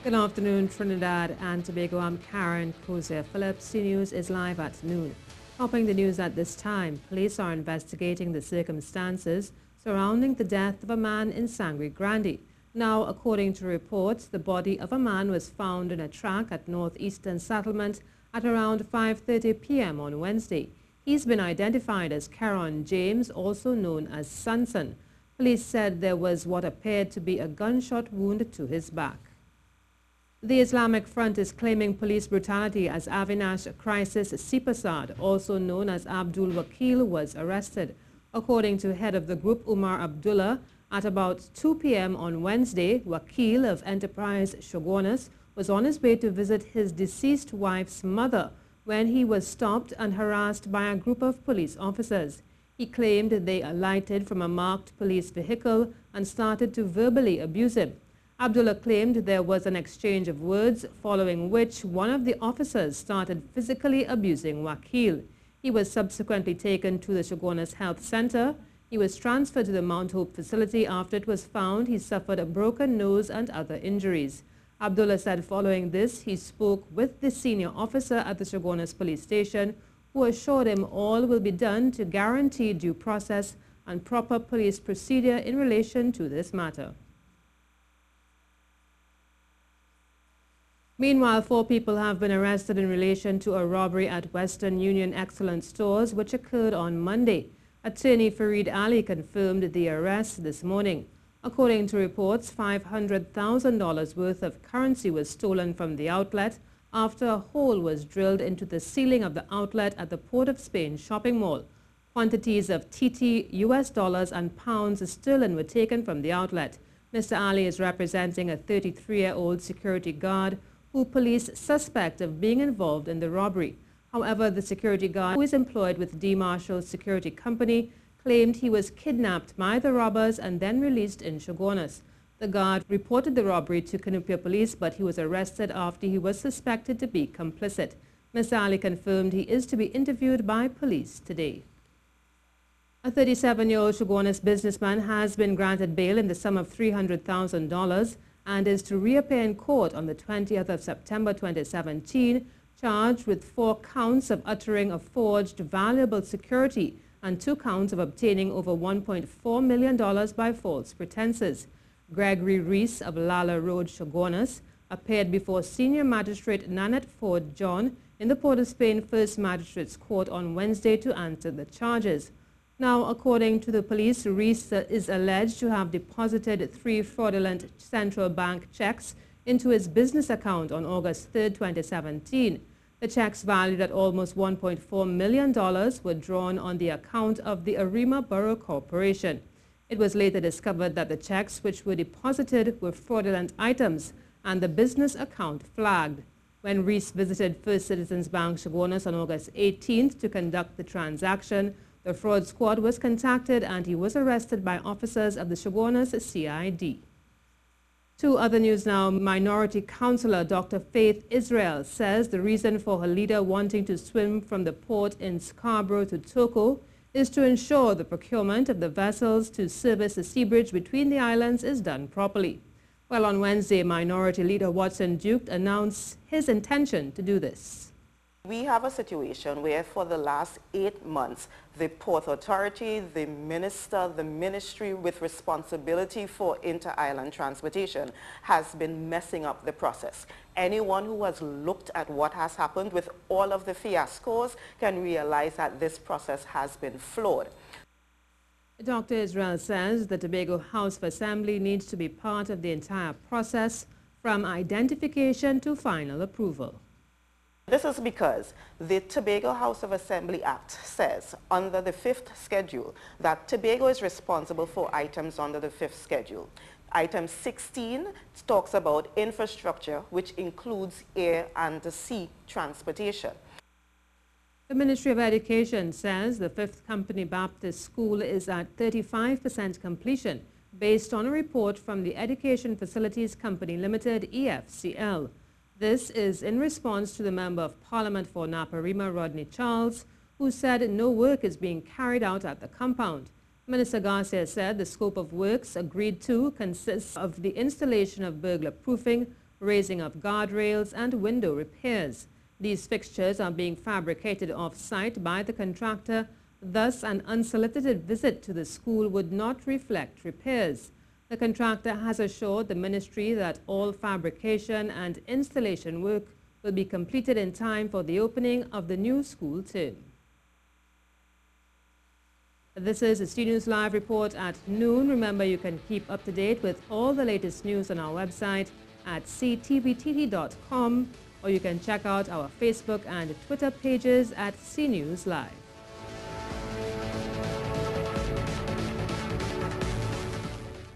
Good afternoon, Trinidad and Tobago. I'm Karen Crozier Phillips. C News is live at noon. Topping the news at this time, police are investigating the circumstances surrounding the death of a man in Sangre Grande. Now, according to reports, the body of a man was found in a track at Northeastern Settlement at around 5:30 p.m. on Wednesday. He's been identified as Caron James, also known as Sanson. Police said there was what appeared to be a gunshot wound to his back. The Islamic Front is claiming police brutality as Avinash Crisis Sipasad, also known as Abdul Wakil, was arrested. According to head of the group, Umar Abdullah, at about 2 p.m. on Wednesday, Wakil of Enterprise Shogunas was on his way to visit his deceased wife's mother when he was stopped and harassed by a group of police officers. He claimed they alighted from a marked police vehicle and started to verbally abuse him. Abdullah claimed there was an exchange of words, following which one of the officers started physically abusing Wakil. He was subsequently taken to the Shogunas Health Center. He was transferred to the Mount Hope facility after it was found he suffered a broken nose and other injuries. Abdullah said following this, he spoke with the senior officer at the Shogunas police station, who assured him all will be done to guarantee due process and proper police procedure in relation to this matter. Meanwhile, 4 people have been arrested in relation to a robbery at Western Union Excellence stores, which occurred on Monday. Attorney Farid Ali confirmed the arrest this morning. According to reports, $500,000 worth of currency was stolen from the outlet after a hole was drilled into the ceiling of the outlet at the Port of Spain shopping mall. Quantities of TT, US dollars and pounds sterling were taken from the outlet. Mr. Ali is representing a 33-year-old security guard who police suspect of being involved in the robbery. However, the security guard, who is employed with D. Marshall Security Company, claimed he was kidnapped by the robbers and then released in Shogunas. The guard reported the robbery to Canupia police, but he was arrested after he was suspected to be complicit. Mr. Ali confirmed he is to be interviewed by police today. A 37-year-old Shogunas businessman has been granted bail in the sum of $300,000 and is to reappear in court on the 20th of September 2017, charged with 4 counts of uttering a forged valuable security and 2 counts of obtaining over $1.4 million by false pretenses. Gregory Reese of Lala Road, Shogunas, appeared before Senior Magistrate Nanette Ford John in the Port of Spain First Magistrates Court on Wednesday to answer the charges. Now, according to the police, Reese is alleged to have deposited 3 fraudulent central bank checks into his business account on August 3, 2017. The checks, valued at almost $1.4 million, were drawn on the account of the Arima Borough Corporation. It was later discovered that the checks which were deposited were fraudulent items and the business account flagged. When Reese visited First Citizens Bank Shogunas on August 18th to conduct the transaction, the fraud squad was contacted and he was arrested by officers of the Shogunas CID. To other news now, Minority Councillor Dr. Faith Israel says the reason for her leader wanting to swim from the port in Scarborough to Turco is to ensure the procurement of the vessels to service the sea bridge between the islands is done properly. Well, on Wednesday, Minority Leader Watson Duke announced his intention to do this. We have a situation where for the last 8 months, the Port Authority, the Minister, the Ministry with responsibility for inter-island transportation has been messing up the process. Anyone who has looked at what has happened with all of the fiascos can realize that this process has been flawed. Dr. Israel says the Tobago House of Assembly needs to be part of the entire process from identification to final approval. This is because the Tobago House of Assembly Act says under the 5th schedule that Tobago is responsible for items under the 5th schedule. Item 16 talks about infrastructure, which includes air and sea transportation. The Ministry of Education says the 5th Company Baptist School is at 35% completion based on a report from the Education Facilities Company Limited, EFCL. This is in response to the Member of Parliament for Naparima, Rodney Charles, who said no work is being carried out at the compound. Minister Garcia said the scope of works agreed to consists of the installation of burglar proofing, raising of guardrails and window repairs. These fixtures are being fabricated off-site by the contractor. Thus, an unsolicited visit to the school would not reflect repairs. The contractor has assured the ministry that all fabrication and installation work will be completed in time for the opening of the new school term. This is a CNews Live report at noon. Remember, you can keep up to date with all the latest news on our website at ctvtv.com, or you can check out our Facebook and Twitter pages at CNews Live.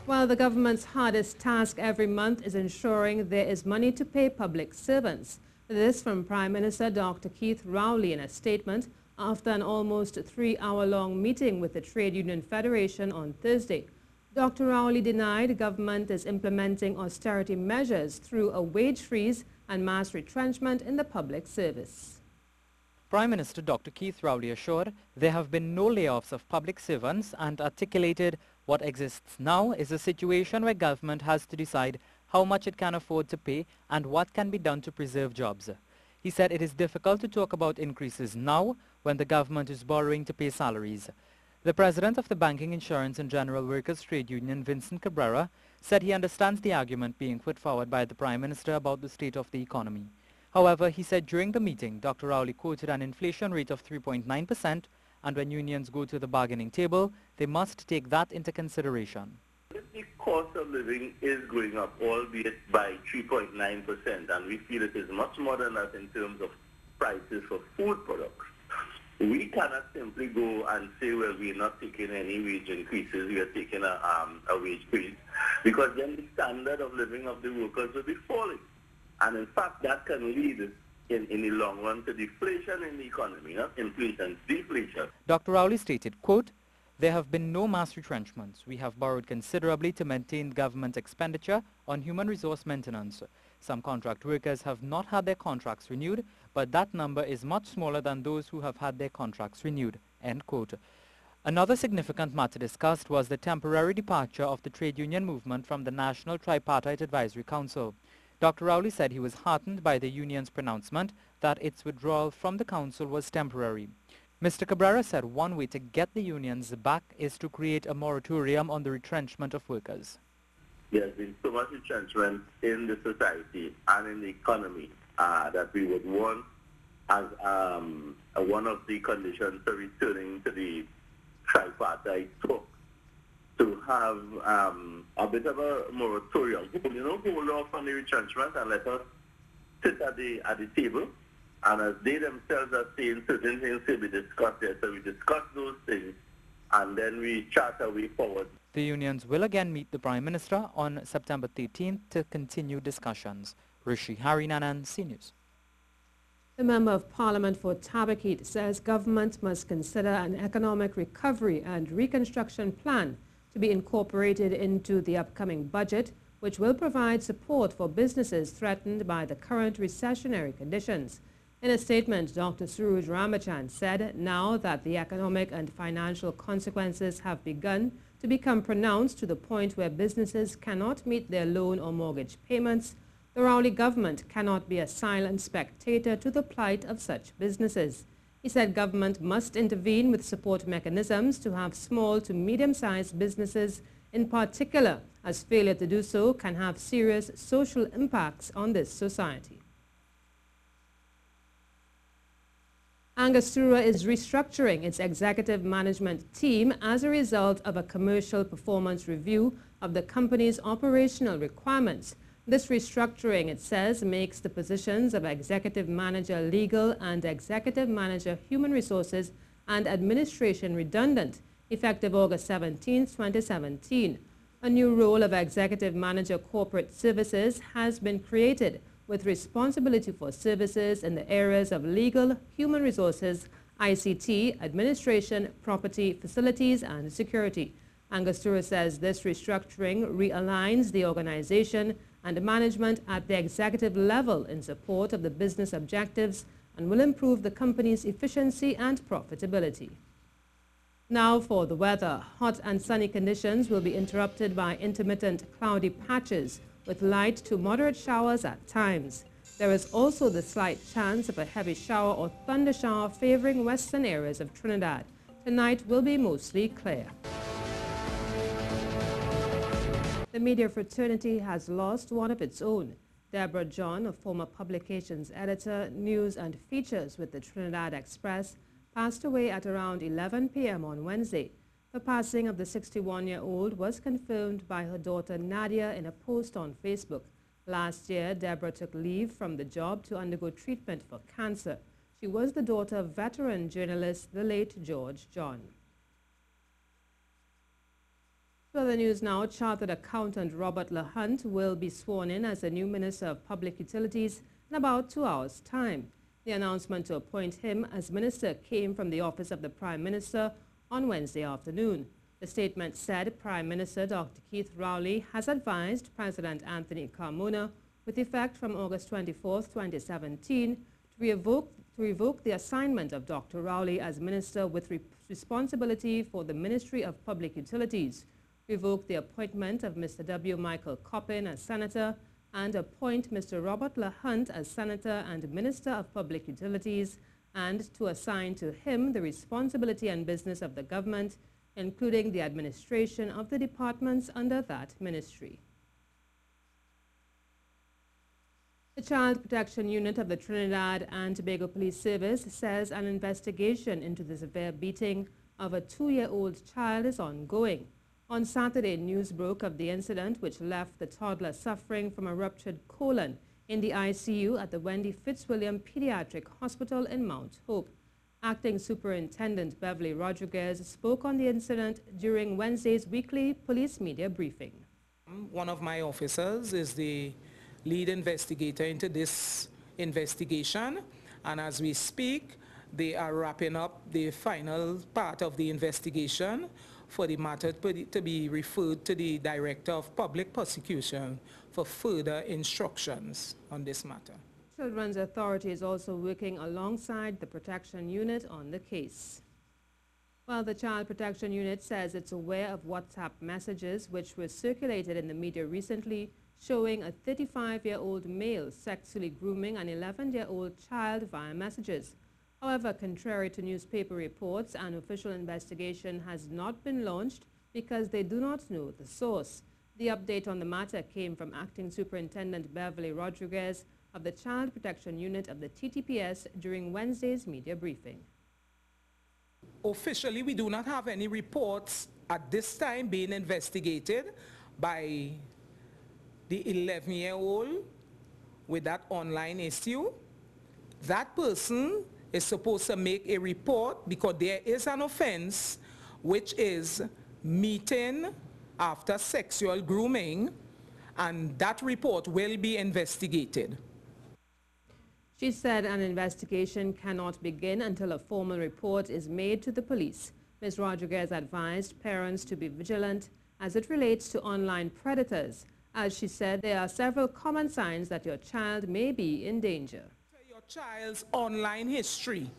Well, the government's hardest task every month is ensuring there is money to pay public servants. This from Prime Minister Dr. Keith Rowley in a statement after an almost 3-hour-long meeting with the Trade Union Federation on Thursday. Dr. Rowley denied government is implementing austerity measures through a wage freeze and mass retrenchment in the public service. Prime Minister Dr. Keith Rowley assured there have been no layoffs of public servants and articulated what exists now is a situation where government has to decide how much it can afford to pay and what can be done to preserve jobs. He said it is difficult to talk about increases now when the government is borrowing to pay salaries. The president of the Banking, Insurance and General Workers Trade Union, Vincent Cabrera, said he understands the argument being put forward by the Prime Minister about the state of the economy. However, he said during the meeting, Dr. Rowley quoted an inflation rate of 3.9%, and when unions go to the bargaining table, they must take that into consideration. The cost of living is going up, albeit by 3.9%, and we feel it is much more than that in terms of prices for food products. We cannot simply go and say, well, we're not taking any wage increases, we are taking a wage freeze, because then the standard of living of the workers will be falling. And in fact, that can lead in the long run to deflation in the economy, not inflation, deflation. Dr. Rowley stated, quote, "There have been no mass retrenchments. We have borrowed considerably to maintain government expenditure on human resource maintenance. Some contract workers have not had their contracts renewed, but that number is much smaller than those who have had their contracts renewed." End quote. Another significant matter discussed was the temporary departure of the trade union movement from the National Tripartite Advisory Council. Dr. Rowley said he was heartened by the union's pronouncement that its withdrawal from the council was temporary. Mr. Cabrera said one way to get the unions back is to create a moratorium on the retrenchment of workers. There's been so much retrenchment in the society and in the economy that we would want as one of the conditions for returning to the tripartite talk to have a bit of a moratorium. Hold off on the retrenchment and let us sit at the table. And as they themselves are saying, certain things will be discussed there. So we discuss those things and then we chart a way forward. The unions will again meet the Prime Minister on September 13th to continue discussions. Rishi Harinanan, CNews. The Member of Parliament for Tabaquite says government must consider an economic recovery and reconstruction plan to be incorporated into the upcoming budget, which will provide support for businesses threatened by the current recessionary conditions. In a statement, Dr. Suraj Ramachan said now that the economic and financial consequences have begun to become pronounced to the point where businesses cannot meet their loan or mortgage payments, the Rowley government cannot be a silent spectator to the plight of such businesses. He said government must intervene with support mechanisms to have small to medium-sized businesses in particular, as failure to do so can have serious social impacts on this society. Angostura is restructuring its executive management team as a result of a commercial performance review of the company's operational requirements. This restructuring, it says, makes the positions of Executive Manager Legal and Executive Manager Human Resources and Administration redundant, effective August 17, 2017. A new role of Executive Manager Corporate Services has been created, with responsibility for services in the areas of legal, human resources, ICT, administration, property, facilities, and security. Angostura says this restructuring realigns the organization and management at the executive level in support of the business objectives and will improve the company's efficiency and profitability. Now for the weather. Hot and sunny conditions will be interrupted by intermittent cloudy patches with light to moderate showers at times. There is also the slight chance of a heavy shower or thunder shower favoring western areas of Trinidad. Tonight will be mostly clear. The media fraternity has lost one of its own. Deborah John, a former publications editor, news and features with the Trinidad Express, passed away at around 11 p.m. on Wednesday. The passing of the 61-year-old was confirmed by her daughter Nadia in a post on Facebook. Last year, Deborah took leave from the job to undergo treatment for cancer. She was the daughter of veteran journalist, the late George John. Further news now, Chartered Accountant Robert LaHunt will be sworn in as the new Minister of Public Utilities in about 2 hours' time. The announcement to appoint him as minister came from the office of the Prime Minister on Wednesday afternoon. The statement said Prime Minister Dr. Keith Rowley has advised President Anthony Carmona, with effect from August 24, 2017, to revoke the assignment of Dr. Rowley as Minister with responsibility for the Ministry of Public Utilities, revoke the appointment of Mr. W. Michael Coppin as Senator, and appoint Mr. Robert LaHunt as Senator and Minister of Public Utilities, and to assign to him the responsibility and business of the government, including the administration of the departments under that ministry. The Child Protection Unit of the Trinidad and Tobago Police Service says an investigation into the severe beating of a 2-year-old child is ongoing. On Saturday, news broke of the incident which left the toddler suffering from a ruptured colon in the ICU at the Wendy Fitzwilliam Pediatric Hospital in Mount Hope. Acting Superintendent Beverly Rodriguez spoke on the incident during Wednesday's weekly police media briefing. One of my officers is the lead investigator into this investigation, and as we speak, they are wrapping up the final part of the investigation for the matter to be referred to the Director of Public Prosecution for further instructions on this matter. Children's Authority is also working alongside the Protection Unit on the case. Well, the Child Protection Unit says it's aware of WhatsApp messages which were circulated in the media recently showing a 35-year-old male sexually grooming an 11-year-old child via messages. However, contrary to newspaper reports, an official investigation has not been launched because they do not know the source. The update on the matter came from Acting Superintendent Beverly Rodriguez of the Child Protection Unit of the TTPS during Wednesday's media briefing. Officially, we do not have any reports at this time being investigated by the 11-year-old with that online issue. That person is supposed to make a report because there is an offense which is meeting after sexual grooming, and that report will be investigated. She said an investigation cannot begin until a formal report is made to the police. Ms. Rodriguez advised parents to be vigilant as it relates to online predators. As she said, there are several common signs that your child may be in danger. Your child's online history.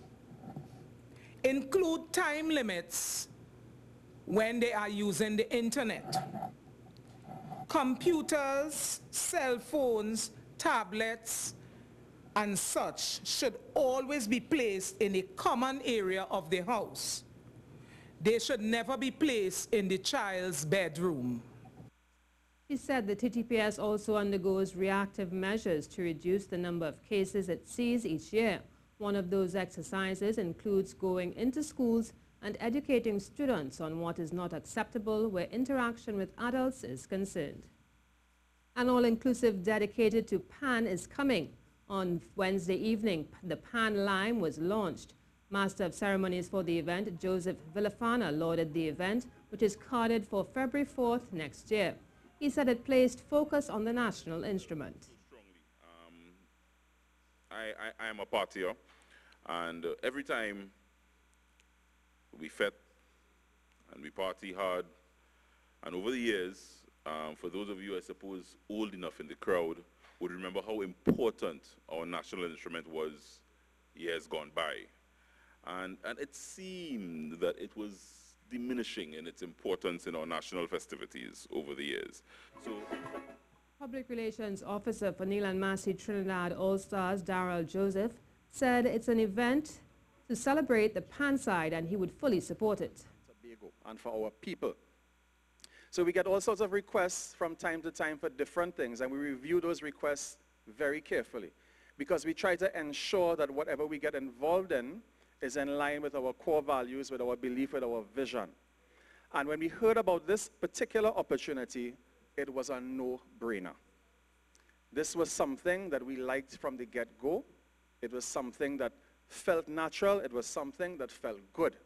Include time limits when they are using the internet. Computers, cell phones, tablets, and such should always be placed in a common area of the house. They should never be placed in the child's bedroom. He said the TTPS also undergoes reactive measures to reduce the number of cases it sees each year. One of those exercises includes going into schools and educating students on what is not acceptable where interaction with adults is concerned. An all-inclusive dedicated to Pan is coming. On Wednesday evening, the Pan Lime was launched. Master of Ceremonies for the event, Joseph Villafana, lauded the event, which is carded for February 4th next year. He said it placed focus on the national instrument. I am a partier, and every time we fet and we party hard, and over the years, for those of you, I suppose, old enough in the crowd, would remember how important our national instrument was years gone by. And it seemed that it was diminishing in its importance in our national festivities over the years. So Public Relations Officer for Neil and Massey Trinidad All-Stars, Darrell Joseph, said it's an event to celebrate the Pan side and he would fully support it. Tobago and for our people. So we get all sorts of requests from time to time for different things, and we review those requests very carefully because we try to ensure that whatever we get involved in is in line with our core values, with our belief, with our vision. And when we heard about this particular opportunity, it was a no-brainer. This was something that we liked from the get-go. It was something that felt natural. It was something that felt good.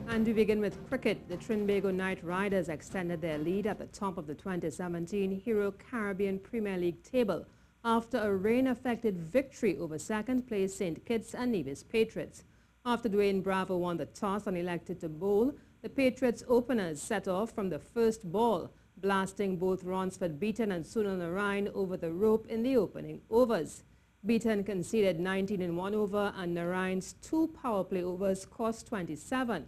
And we begin with cricket. The Trinbago Knight Riders extended their lead at the top of the 2017 Hero Caribbean Premier League table after a rain-affected victory over second-place St. Kitts and Nevis Patriots. After Dwayne Bravo won the toss and elected to bowl, the Patriots openers set off from the first ball, blasting both Ronsford Beaton and Sunil Narayan over the rope in the opening overs. Beaton conceded 19 in one over and Narayan's 2 power play overs cost 27.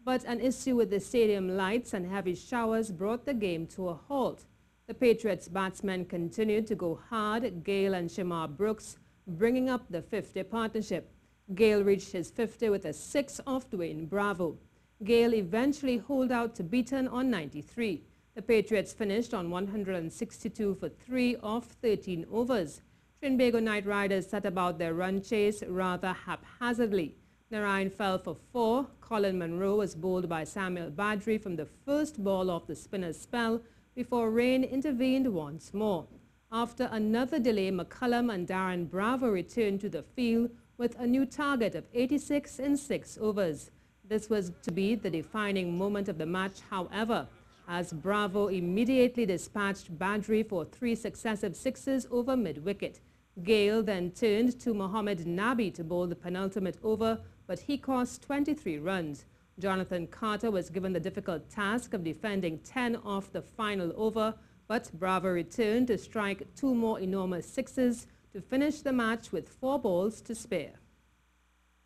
But an issue with the stadium lights and heavy showers brought the game to a halt. The Patriots batsmen continued to go hard, Gale and Shamar Brooks bringing up the 50 partnership. Gale reached his 50 with a 6 off Dwayne Bravo. Gale eventually holed out to Beaton on 93. The Patriots finished on 162 for 3 off 13 overs. Trinbago Knight Riders set about their run chase rather haphazardly. Narayan fell for 4. Colin Monroe was bowled by Samuel Badri from the first ball off the spinner's spell before rain intervened once more. After another delay, McCullum and Darren Bravo returned to the field with a new target of 86 in 6 overs. This was to be the defining moment of the match, however, as Bravo immediately dispatched Badri for 3 successive sixes over mid-wicket. Gale then turned to Mohammed Nabi to bowl the penultimate over, but he cost 23 runs. Jonathan Carter was given the difficult task of defending 10 off the final over, but Bravo returned to strike 2 more enormous sixes to finish the match with 4 balls to spare.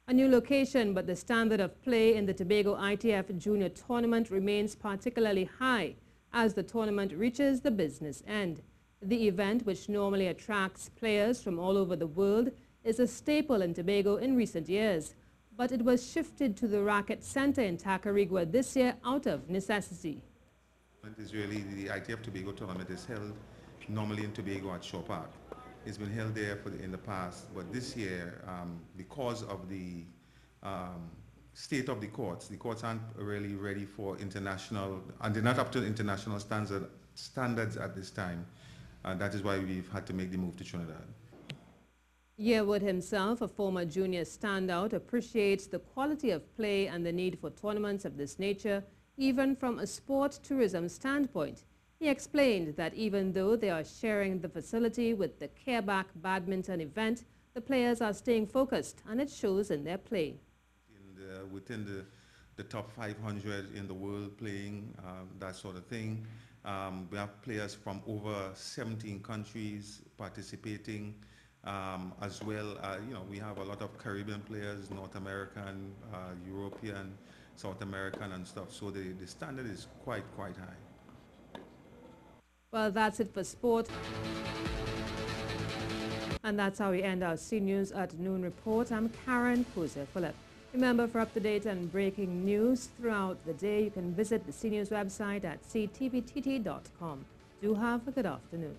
A new location, but the standard of play in the Tobago ITF Junior Tournament remains particularly high as the tournament reaches the business end. The event, which normally attracts players from all over the world, is a staple in Tobago in recent years, but it was shifted to the Racket Center in Tacarigua this year out of necessity. Is really the ITF Tobago tournament is held normally in Tobago at Shaw Park. It's been held there in the past, but this year, because of the state of the courts aren't really ready for international, and they're not up to international standards at this time. That is why we've had to make the move to Trinidad. Yearwood himself, a former junior standout, appreciates the quality of play and the need for tournaments of this nature, even from a sport tourism standpoint. He explained that even though they are sharing the facility with the Careback badminton event, the players are staying focused, and it shows in their play. Within the top 500 in the world playing, that sort of thing. We have players from over 17 countries participating, as well. We have a lot of Caribbean players, North American, European, South American and stuff. So the standard is quite high. Well, that's it for sport. And that's how we end our CNews at Noon report. I'm Karen Puser-Phillip. Remember, for up-to-date and breaking news throughout the day, you can visit the CNews website at ctvtt.com. Do have a good afternoon.